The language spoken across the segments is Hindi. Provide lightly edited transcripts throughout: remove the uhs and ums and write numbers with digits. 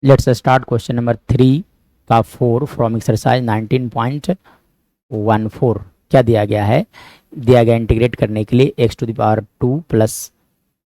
लेट्स स्टार्ट क्वेश्चन नंबर 3 का 4 फ्रॉम एक्सरसाइज 19.14। क्या दिया गया है? दिया गया इंटीग्रेट करने के लिए x to the power 2 plus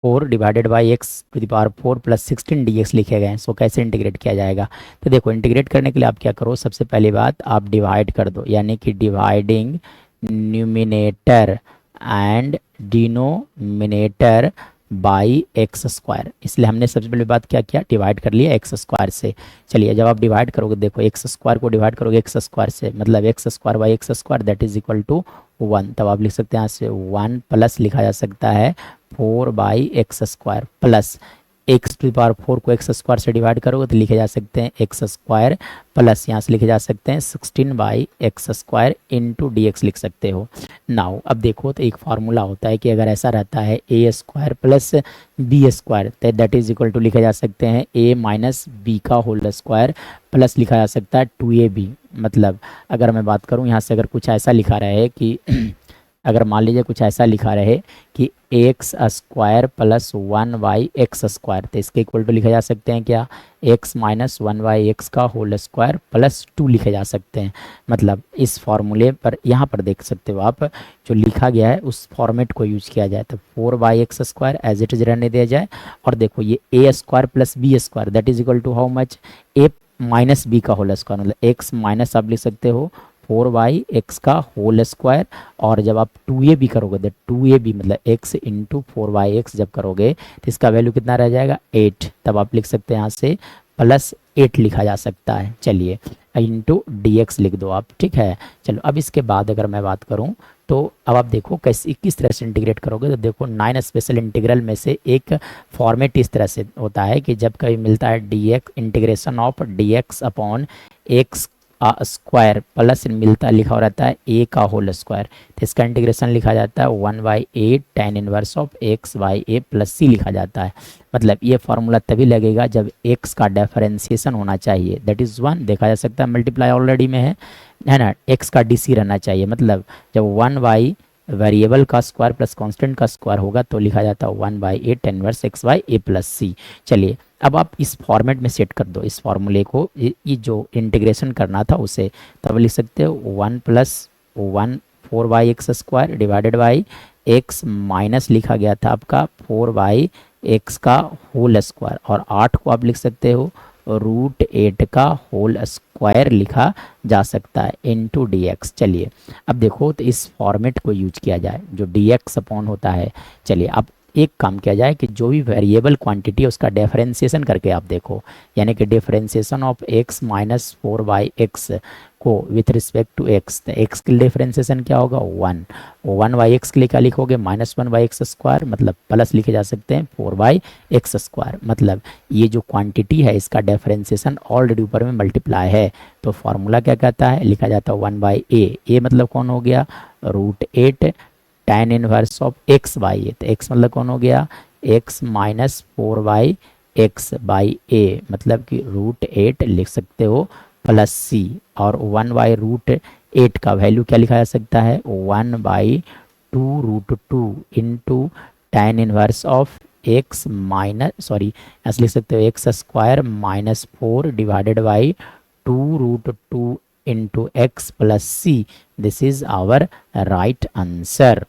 4 divided by x to the power 4 plus 16 dx लिखे गए हैं। सो कैसे इंटीग्रेट किया जाएगा? तो देखो, इंटीग्रेट करने के लिए आप क्या करो, सबसे पहली बात आप डिवाइड कर दो, यानी कि dividing numerator and denominator by x square. इसलिए हमने सबसे पहली बात क्या किया, डिवाइड कर लिया एक्स स्क्वायर से। चलिए, जब आप डिवाइड करोगे, देखो एक्स स्क्वायर को डिवाइड करोगे एक्स स्क्वायर से, मतलब x square by x square that is equal to 1। तब आप लिख सकते हैं यहाँ से 1 प्लस लिखा जा सकता है 4 by x square plus x to power 4 को एक्स स्क्वायर से डिवाइड करोगे तो लिखे जा सकते हैं एक्स स्क्वायर प्लस यहाँ से लिखे जा सकते हैं 16 by x square into D x लिख सकते हो। नाउ अब देखो, तो एक फार्मूला होता है कि अगर ऐसा रहता है A square plus B square that is equal to लिखे जा सकते हैं ए माइनस बी का होल स्क्वायर प्लस लिखा जा सकता है 2ab। मतलब अगर मैं बात करूँ यहाँ से, अगर कुछ ऐसा लिखा रहे कि अगर मान लीजिए कुछ ऐसा लिखा रहे कि x square plus 1 by x square, तो इसके इक्वल टू लिखे जा सकते हैं क्या, एक्स माइनस 1 बाई एक्स का होल स्क्वायर प्लस 2 लिखे जा सकते हैं। मतलब इस फॉर्मूले पर यहाँ पर देख सकते हो आप, जो लिखा गया है उस फॉर्मेट को यूज किया जाए। तो 4 by x square as it is रहने दिया जाए, और देखो ये A square plus B square that is equal to how much, A minus B का होल स्क्वायर, मतलब एक्स माइनस आप लिख सकते हो 4 बाई एक्स का होल स्क्वायर, और जब आप 2ab करोगे तो 2ab मतलब x इंटू 4 बाई एक्स जब करोगे तो इसका वैल्यू कितना रह जाएगा 8। तब आप लिख सकते हैं यहाँ से प्लस 8 लिखा जा सकता है। चलिए, इंटू डी एक्स लिख दो आप, ठीक है। चलो, अब इसके बाद अगर मैं बात करूँ तो अब आप देखो कैसे किस तरह से इंटीग्रेट करोगे। तो देखो, 9 स्पेशल इंटीग्रल में से एक फॉर्मेट इस तरह से होता है कि जब कभी मिलता है D x integration of D x upon x square plus मिलता लिखा हो रहता है ए का होल स्क्वायर, तो इसका इंटीग्रेशन लिखा जाता है 1 by A tan inverse of X by A plus C लिखा जाता है। मतलब ये फार्मूला तभी लगेगा जब एक्स का डिफरेंशिएशन होना चाहिए, दैट इज़ 1। देखा जा सकता है मल्टीप्लाई ऑलरेडी में है ना, एक्स का डी सी रहना चाहिए। मतलब जब 1 बाई वेरिएबल का स्क्वायर प्लस कांस्टेंट का स्क्वायर होगा तो लिखा जाता है 1 by A tan inverse X by A plus C. चलिए, अब आप इस फॉर्मेट में सेट कर दो इस फॉर्मूले को, ये जो इंटीग्रेशन करना था उसे। तब लिख सकते हो 1 plus 1 4 by x square divided by x minus लिखा गया था आपका 4 बाई एक्स का होल स्क्वायर, और 8 को आप लिख सकते हो रूट 8 का होल स्क्वायर लिखा जा सकता है इंटू डी एक्स। चलिए, अब देखो, तो इस फॉर्मेट को यूज किया जाए जो डी एक्स अपॉन होता है। चलिए, अब एक काम किया जाए कि जो भी वेरिएबल क्वांटिटी है उसका डिफरेंशिएशन करके आप देखो, यानी कि differentiation of x minus 4 by x को विथ रिस्पेक्ट टू एक्स, तो एक्स के डिफरेंशिएशन क्या होगा 1 बाई एक्स के लिए क्या लिखोगे -1 बाई एक्स स्क्वायर, मतलब प्लस लिखे जा सकते हैं 4 बाई एक्स स्क्वायर। मतलब ये जो क्वांटिटी है इसका डिफरेंशिएशन ऑलरेडी ऊपर में मल्टीप्लाई है, तो फार्मूला क्या कहता है, लिखा जाता है 1 बाई ए मतलब कौन हो गया root 8 tan inverse of X by A, तो एक्स मतलब कौन हो गया X minus 4 by X by A, मतलब कि रूट 8 लिख सकते हो प्लस सी, और 1 बाई रूट 8 का वैल्यू क्या लिखा जा सकता है 1 by 2 root 2 into tan inverse of x minus ऐसे लिख सकते हो x square minus 4 divided by 2 root 2 into x plus c. This is our right answer.